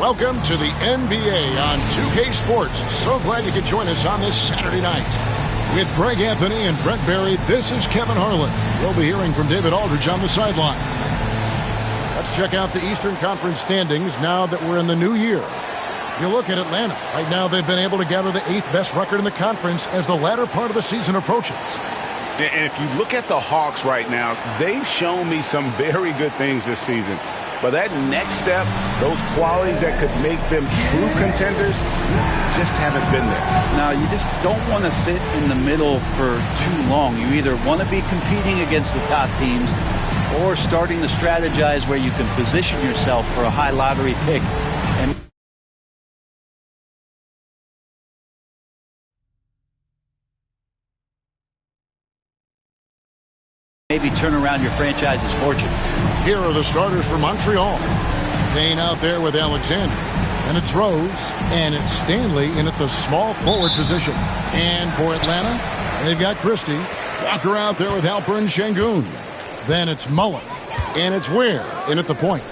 Welcome to the NBA on 2K Sports. So glad you could join us on this Saturday night. With Greg Anthony and Brent Barry, this is Kevin Harlan. We'll be hearing from David Aldridge on the sideline. Let's check out the Eastern Conference standings now that we're in the new year. You look at Atlanta. Right now, they've been able to gather the 8th best record in the conference as the latter part of the season approaches. And if you look at the Hawks right now, they've shown me some very good things this season. But that next step, those qualities that could make them true contenders, just haven't been there. Now, you just don't want to sit in the middle for too long. You either want to be competing against the top teams or starting to strategize where you can position yourself for a high lottery pick. And maybe turn around your franchise's fortunes. Here are the starters for Montreal. Payne out there with Alexander. And it's Rose. And it's Stanley in at the small forward position. And for Atlanta, they've got Christie. Walker out there with Alperen Şengün. Then it's Mullen. And it's Ware in at the point.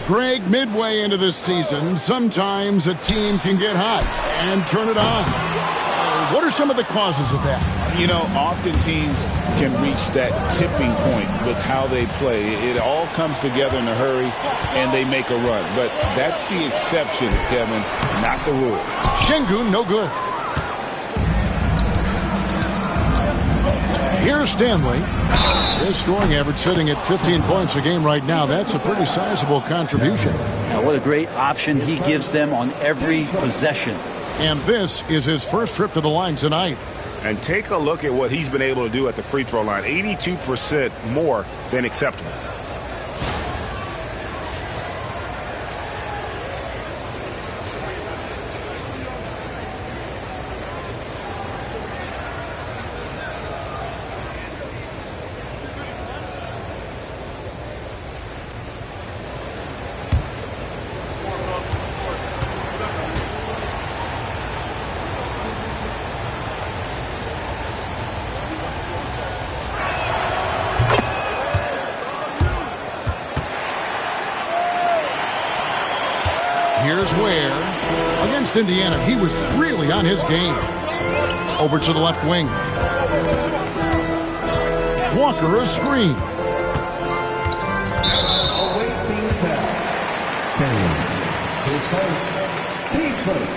Greg, midway into this season, sometimes a team can get hot and turn it on. What are some of the causes of that? You know, often teams can reach that tipping point with how they play. It all comes together in a hurry, and they make a run. But that's the exception, Kevin, not the rule. Şengün, no good. Here's Stanley. His scoring average sitting at 15 points a game right now. That's a pretty sizable contribution. Now, what a great option he gives them on every possession. And this is his first trip to the line tonight. And take a look at what he's been able to do at the free throw line. 82% more than acceptable. Here's Ware. Against Indiana, he was really on his game. Over to the left wing. Walker, a screen. Awaiting foul. Stanley. His first. Team first.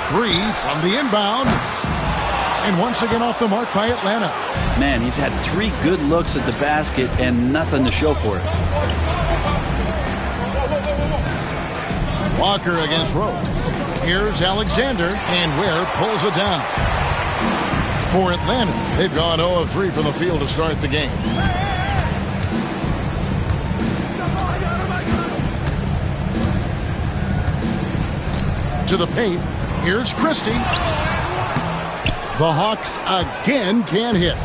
Three from the inbound. And once again off the mark by Atlanta. Man, he's had 3 good looks at the basket and nothing to show for it. Walker against Rose. Here's Alexander, and Ware pulls it down. For Atlanta, they've gone 0 of 3 from the field to start the game. To the paint. Here's Christie. The Hawks again can't hit.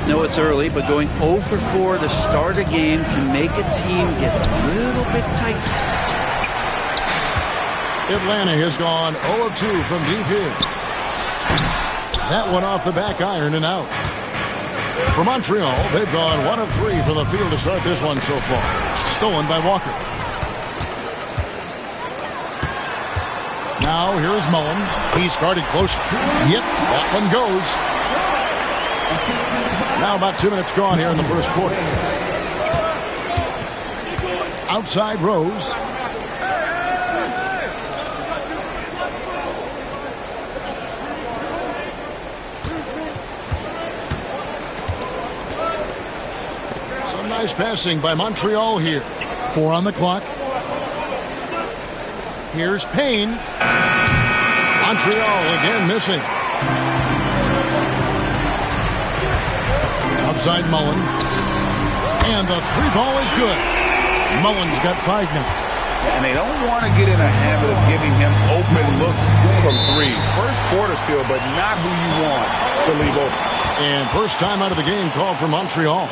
No, it's early, but going 0 for 4 to start a game can make a team get a little bit tight. Atlanta has gone 0 of 2 from deep here. That one off the back iron and out. For Montreal, they've gone 1 of 3 from the field to start this one so far. Stolen by Walker. Now here's Mullen. He's guarded closer. Yep, that one goes. Now about 2 minutes gone here in the first quarter. Outside Rose. Some nice passing by Montreal here. 4 on the clock. Here's Payne. Montreal again missing. Outside Mullen. And the 3 ball is good. Mullen's got 5 now. And they don't want to get in a habit of giving him open looks from 3. First quarter still, but not who you want to leave open. And first time out of the game called for Montreal.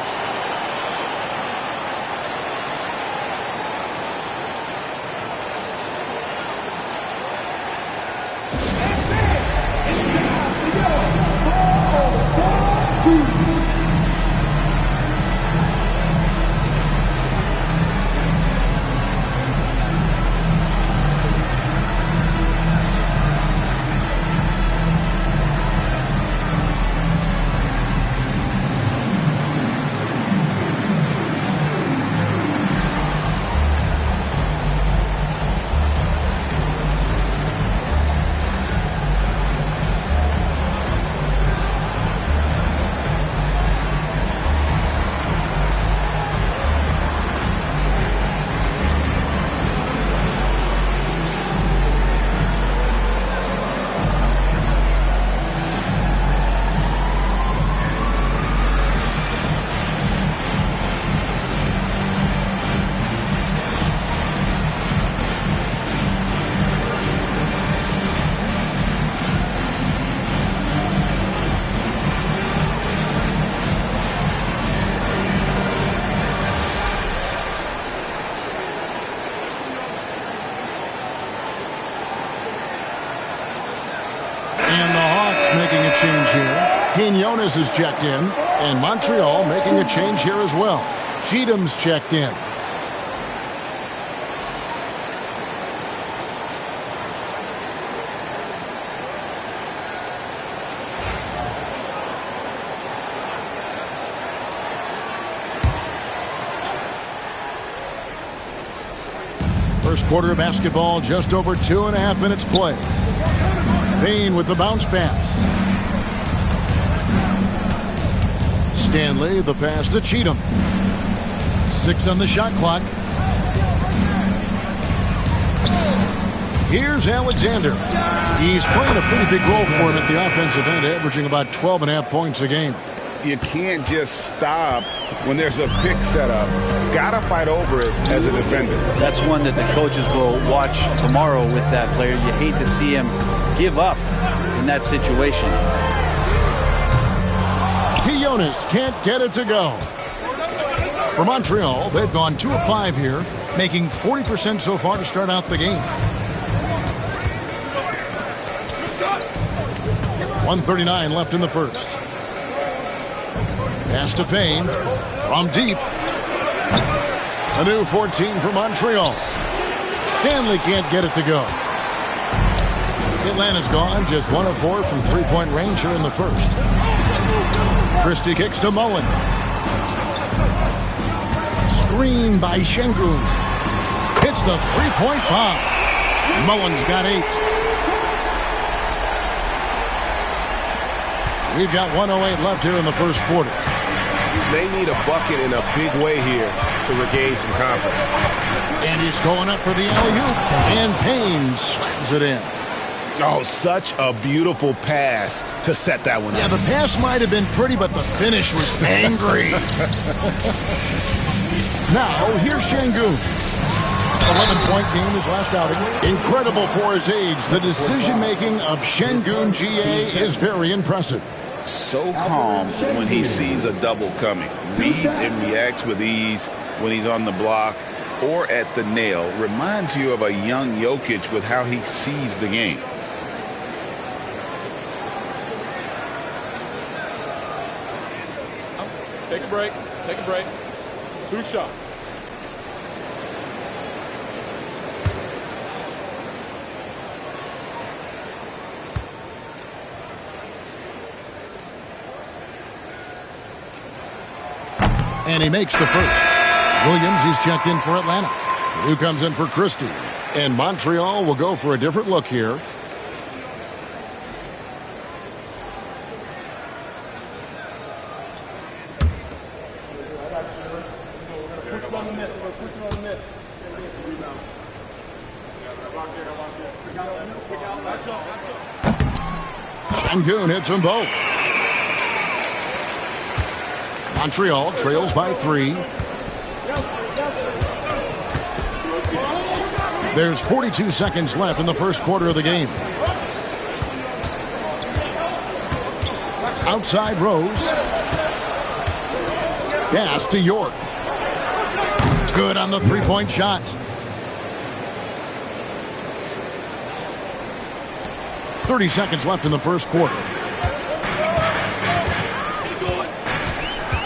change here. Quinones is checked in, and Montreal making a change here as well. Cheatham's checked in. First quarter of basketball, just over 2.5 minutes play. Payne with the bounce pass. Stanley, the pass to Cheatham. 6 on the shot clock. Here's Alexander. He's playing a pretty big role for him at the offensive end, averaging about 12.5 points a game. You can't just stop when there's a pick set up. Gotta fight over it as a defender. That's one that the coaches will watch tomorrow with that player. You hate to see him give up in that situation. Quinones can't get it to go. For Montreal, they've gone 2 of 5 here, making 40% so far to start out the game. 1:39 left in the first. Pass to Payne from deep. A new 14 for Montreal. Stanley can't get it to go. Atlanta's gone just 1 of 4 from three-point range here in the first. Christie kicks to Mullen. Screen by Şengün. Hits the three-point bomb. Mullen's got 8. We've got 1:08 left here in the first quarter. They need a bucket in a big way here to regain some confidence. And he's going up for the alley-oop. And Payne slams it in. Oh, such a beautiful pass to set that one up. Yeah, the pass might have been pretty, but the finish was angry. Now, here's Şengün. 11-point game his last outing. Incredible for his age. The decision-making of Şengün GA is very impressive. So calm when he sees a double coming. Reads and reacts with ease when he's on the block or at the nail. Reminds you of a young Jokic with how he sees the game. Take a break. Take a break. 2 shots. And he makes the first. Williams, he's checked in for Atlanta. Who comes in for Christie. And Montreal will go for a different look here. Şengün hits them both. Montreal trails by 3. There's 42 seconds left in the first quarter of the game. Outside Rose. Pass to York. Good on the three-point shot. .30 seconds left in the first quarter.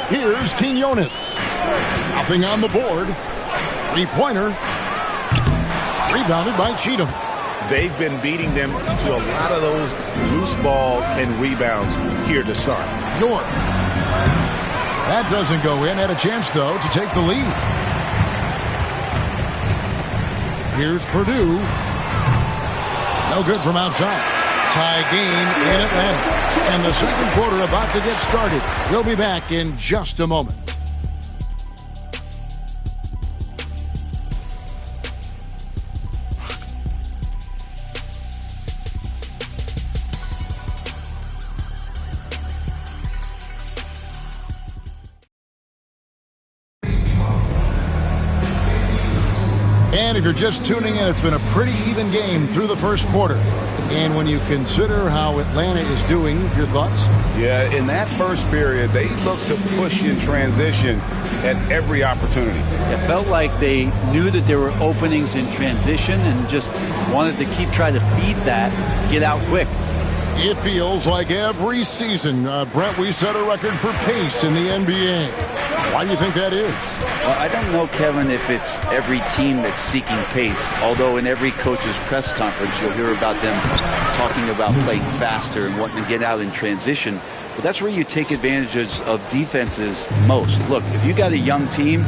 Here's Quinones. Nothing on the board. Three-pointer. Rebounded by Cheatham. They've been beating them to a lot of those loose balls and rebounds here to start. York. That doesn't go in. Had a chance, though, to take the lead. Here's Purdue. No good from outside. Tie game in Atlanta. And the second quarter about to get started. We'll be back in just a moment. And if you're just tuning in, it's been a pretty even game through the first quarter. And when you consider how Atlanta is doing, your thoughts? Yeah, in that first period, they looked to push in transition at every opportunity. It felt like they knew that there were openings in transition and just wanted to keep trying to feed that, get out quick. It feels like every season, Brett, we set a record for pace in the NBA. Why do you think that is? Well, I don't know, Kevin, if it's every team that's seeking pace, although in every coach's press conference you'll hear about them talking about playing faster and wanting to get out in transition. But that's where you take advantage of defenses most. Look, if you got a young team,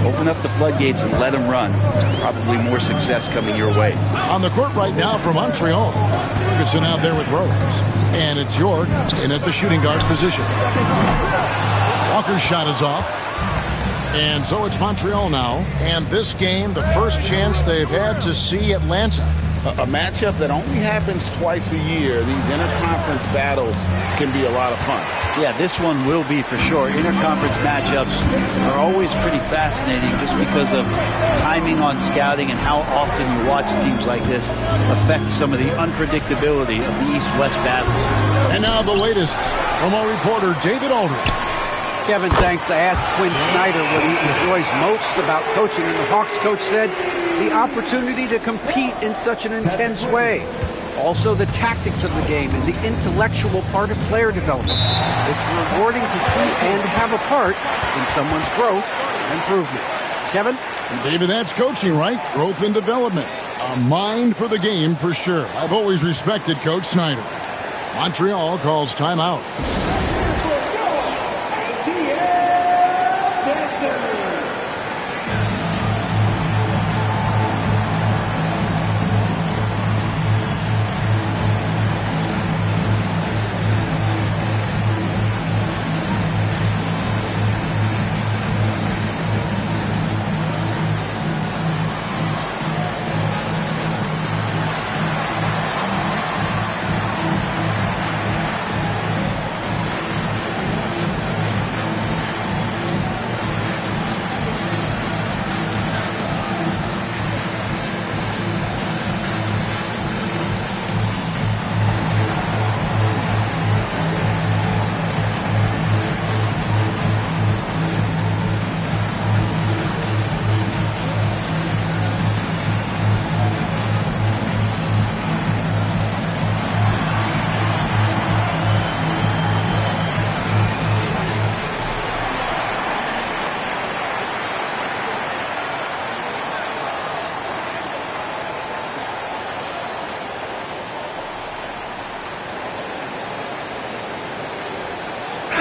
open up the floodgates and let them run. Probably more success coming your way. On the court right now for Montreal, Ferguson out there with Rose. And it's York in at the shooting guard position. Walker's shot is off. And so it's Montreal now. And this game, the first chance they've had to see Atlanta. A matchup that only happens twice a year. These interconference battles can be a lot of fun. Yeah, this one will be for sure. Interconference matchups are always pretty fascinating just because of timing on scouting and how often you watch teams like this affect some of the unpredictability of the East-West battle. And now the latest from our reporter, David Aldridge. Kevin, thanks. I asked Quinn Snyder what he enjoys most about coaching, and the Hawks coach said the opportunity to compete in such an intense way. Also, the tactics of the game and the intellectual part of player development. It's rewarding to see and have a part in someone's growth and improvement. Kevin? David, that's coaching, right? Growth and development. A mind for the game for sure. I've always respected Coach Snyder. Montreal calls timeout.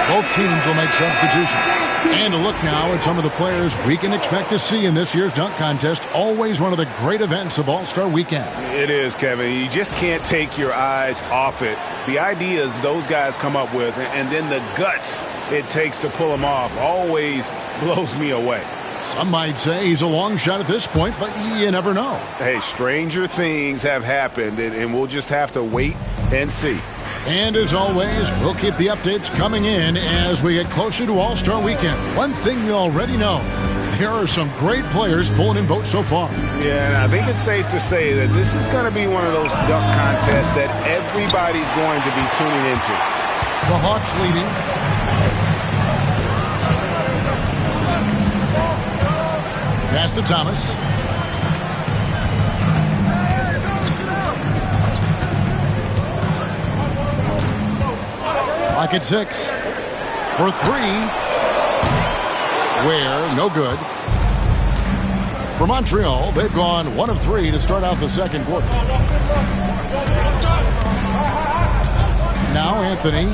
Both teams will make substitutions. And a look now at some of the players we can expect to see in this year's dunk contest. Always one of the great events of All-Star Weekend. It is, Kevin. You just can't take your eyes off it. The ideas those guys come up with, and then the guts it takes to pull them off, always blows me away. Some might say he's a long shot at this point, but you never know. Hey, stranger things have happened, and we'll just have to wait and see. And as always, we'll keep the updates coming in as we get closer to All-Star Weekend. One thing we already know, there are some great players pulling in votes so far. Yeah, and I think it's safe to say that this is going to be one of those dunk contests that everybody's going to be tuning into. The Hawks leading. Pass to Thomas. Clock at 6. For 3. Where, no good. For Montreal, they've gone 1 of 3 to start out the second quarter. Now Anthony.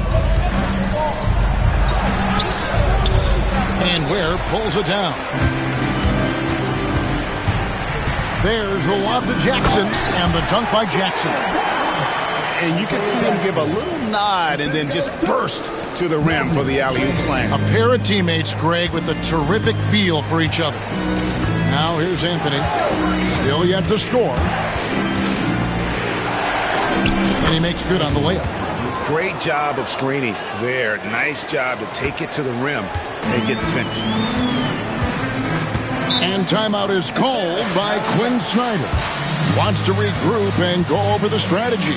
And Ware pulls it down. There's the lob to Jackson, and the dunk by Jackson. And you can see him give a little nod and then just burst to the rim for the alley-oop slam. A pair of teammates, Greg, with a terrific feel for each other. Now here's Anthony. Still yet to score. And he makes good on the layup. Great job of screening there. Nice job to take it to the rim and get the finish. And timeout is called by Quinn Snyder. Wants to regroup and go over the strategy.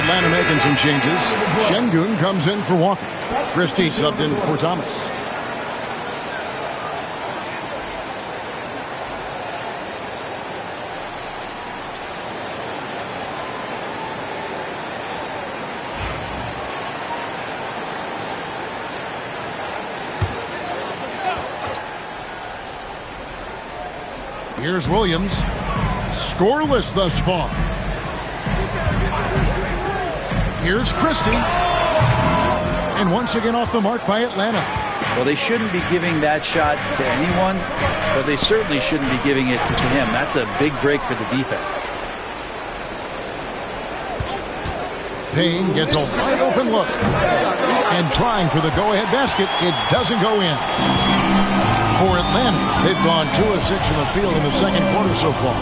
Atlanta making some changes. Şengün comes in for Walker. Christie subbed in for Thomas. Here's Williams. Scoreless thus far. Here's Christie. And once again off the mark by Atlanta. Well, they shouldn't be giving that shot to anyone, but they certainly shouldn't be giving it to him. That's a big break for the defense. Payne gets a wide open look. And trying for the go-ahead basket. It doesn't go in. For Atlanta, they've gone 2 of 6 in the field in the second quarter so far.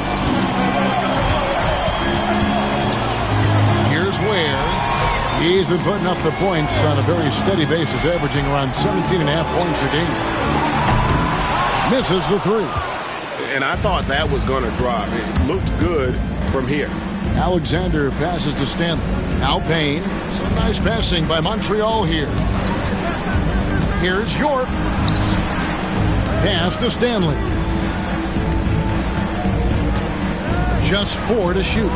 Here's Ware. He's been putting up the points on a very steady basis, averaging around 17.5 points a game. Misses the 3. And I thought that was going to drop. It looked good from here. Alexander passes to Stanley. Now Payne. Some nice passing by Montreal here. Here's York. Pass to Stanley. Just 4 to shoot.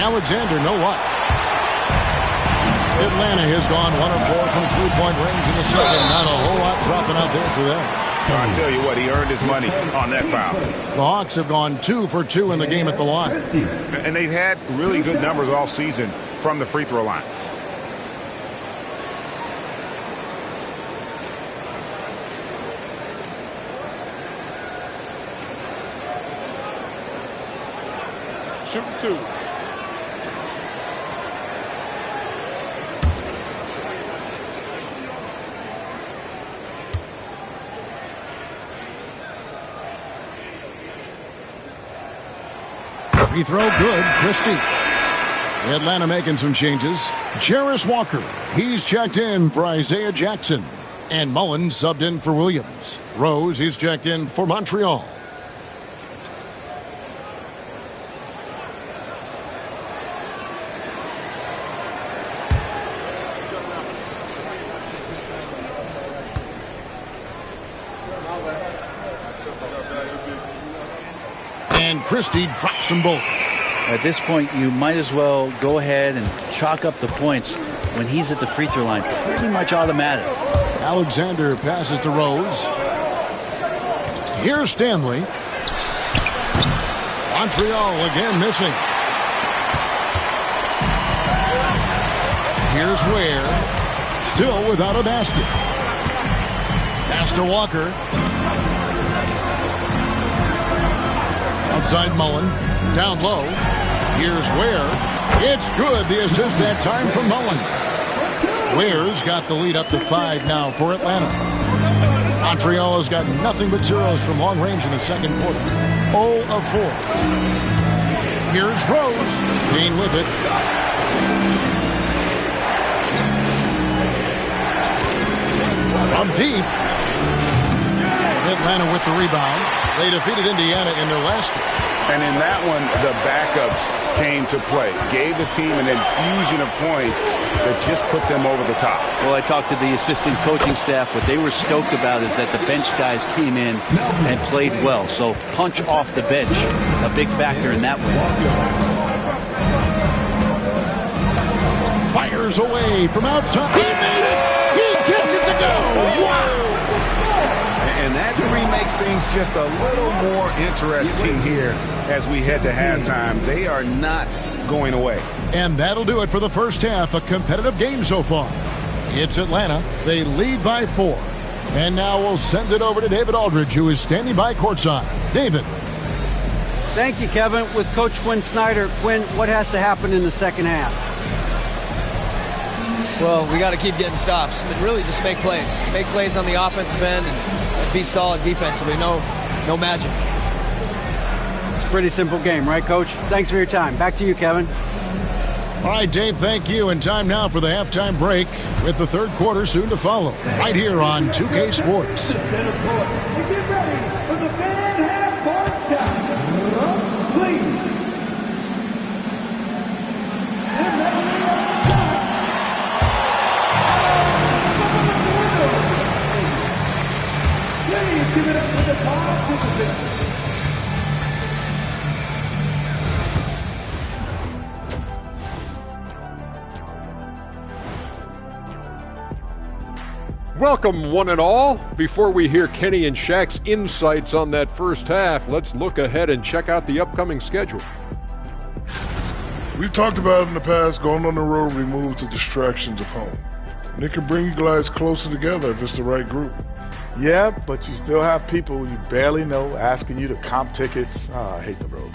Alexander, no luck. Atlanta has gone 1 of 4 from three-point range in the second. Not a whole lot dropping out there for them. I tell you what, he earned his money on that foul. The Hawks have gone 2 for 2 in the game at the line. And they've had really good numbers all season from the free throw line. Shooting 2. Free throw good. Christie. Atlanta making some changes. Jarris Walker. He's checked in for Isaiah Jackson. And Mullen subbed in for Williams. Rose, he's checked in for Montreal. And Christie drops them both. At this point, you might as well go ahead and chalk up the points when he's at the free throw line. Pretty much automatic. Alexander passes to Rose. Here's Stanley. Montreal again missing. Here's Ware. Still without a basket. Pass to Walker. Outside Mullen. Down low. Here's Ware. It's good. The assist that time from Mullen. Ware's got the lead up to 5 now for Atlanta. Montreal has got nothing but zeros from long range in the second quarter. 0 of 4. Here's Rose. Payne with it. From deep. Atlanta with the rebound. They defeated Indiana in their last game. And in that one, the backups came to play. Gave the team an infusion of points that just put them over the top. Well, I talked to the assistant coaching staff. What they were stoked about is that the bench guys came in and played well. So punch off the bench, a big factor in that one. Fires away from outside. He made it. He gets it to go. Wow. And that 3 makes things just a little more interesting here as we head to halftime. They are not going away. And that'll do it for the first half. A competitive game so far. It's Atlanta. They lead by 4. And now we'll send it over to David Aldridge, who is standing by courtside. David. Thank you, Kevin. With Coach Quinn Snyder. Quinn, what has to happen in the second half? Well, we got to keep getting stops and really just make plays. Make plays on the offensive end and be solid defensively. No magic. It's a pretty simple game, right, Coach? Thanks for your time. Back to you, Kevin. All right, Dave, thank you. And time now for the halftime break with the third quarter soon to follow. Right here on 2K Sports. Get ready for the fan half court sound. Please. Welcome, one and all. Before we hear Kenny and Shaq's insights on that first half, let's look ahead and check out the upcoming schedule. We've talked about in the past, going on the road removes the distractions of home. And it can bring you guys closer together if it's the right group. Yeah, but you still have people you barely know asking you to comp tickets. I hate the road.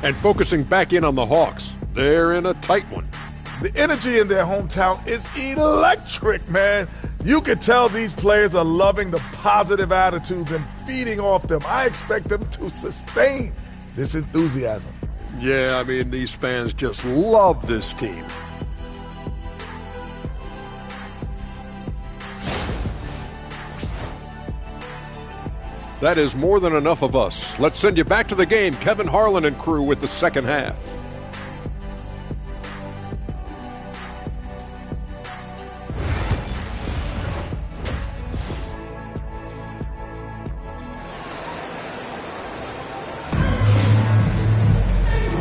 And focusing back in on the Hawks, they're in a tight one. The energy in their hometown is electric, man. You can tell these players are loving the positive attitudes and feeding off them. I expect them to sustain this enthusiasm. Yeah, I mean, these fans just love this team. That is more than enough of us. Let's send you back to the game. Kevin Harlan and crew with the second half.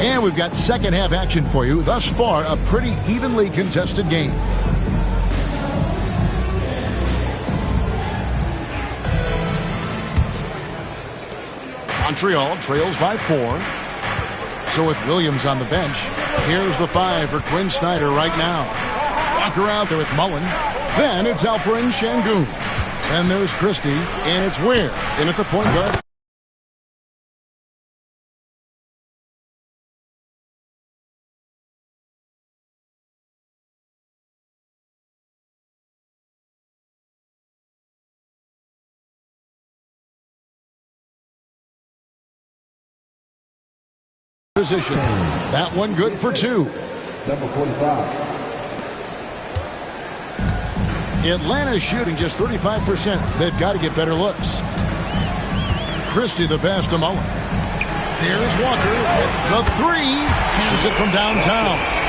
And we've got second half action for you. Thus far, a pretty evenly contested game. Montreal trails by 4. So with Williams on the bench, here's the 5 for Quinn Snyder right now. Walker out there with Mullen. Then it's Alperen Şengün. Then there's Christie, and it's Weir in at the point guard. Position. That one good for 2. Number 45. Atlanta's shooting just 35%. They've got to get better looks. Christie the pass to Mullen. There's Walker with the 3. Hands it from downtown.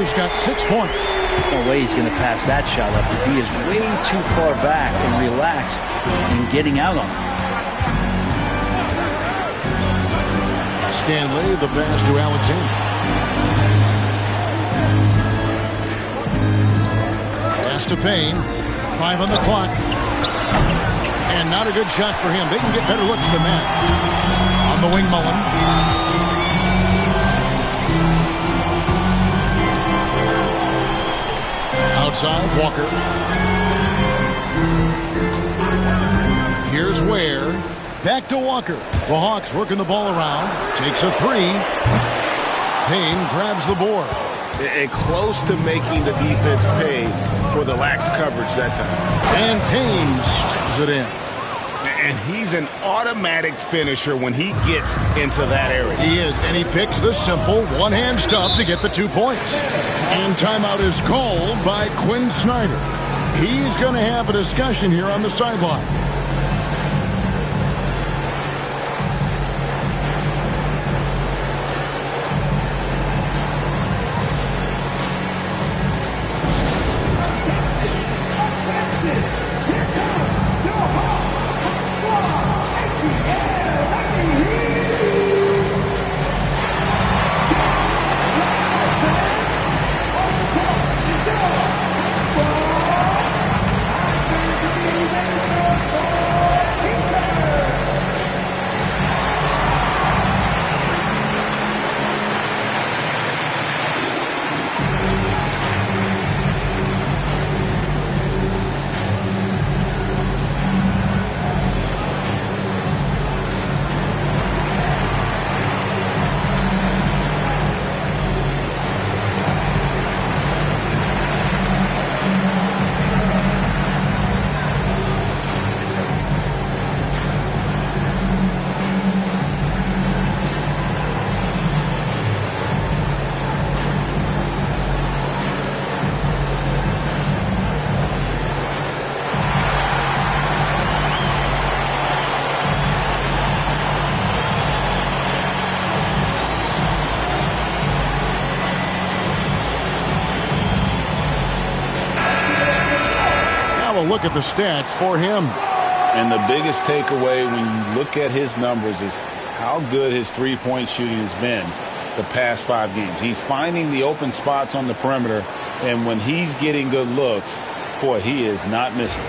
Walker's got 6 points. No way he's going to pass that shot up if he is way too far back and relaxed in getting out on it. Stanley, the pass to Alexander. Pass to Payne. 5 on the clock. And not a good shot for him. They can get better looks than that. On the wing, Mullen. Outside, Walker. Here's Ware. Back to Walker. The Hawks working the ball around. Takes a 3. Payne grabs the board. And close to making the defense pay for the lax coverage that time. And Payne slams it in. And he's an automatic finisher when he gets into that area. He is, and he picks the simple one-hand stuff to get the 2 points. And timeout is called by Quinn Snyder. He's going to have a discussion here on the sideline. Look at the stats for him. And the biggest takeaway when you look at his numbers is how good his three-point shooting has been the past 5 games. He's finding the open spots on the perimeter, and when he's getting good looks, boy, he is not missing.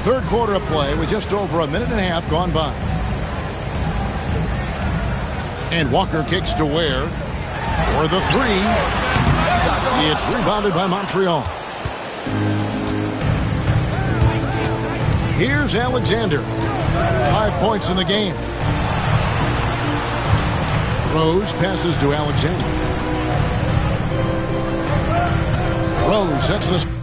Third quarter of play with just over a minute and a half gone by. And Walker kicks to Ware for the 3. It's rebounded by Montreal. Here's Alexander. 5 points in the game. Rose passes to Alexander. Rose sets the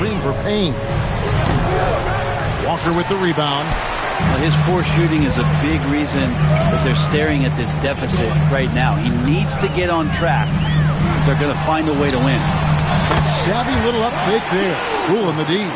screen for Payne. Walker with the rebound. Well, his poor shooting is a big reason that they're staring at this deficit right now. He needs to get on track if they're going to find a way to win. That savvy little up fake there, fooling the D.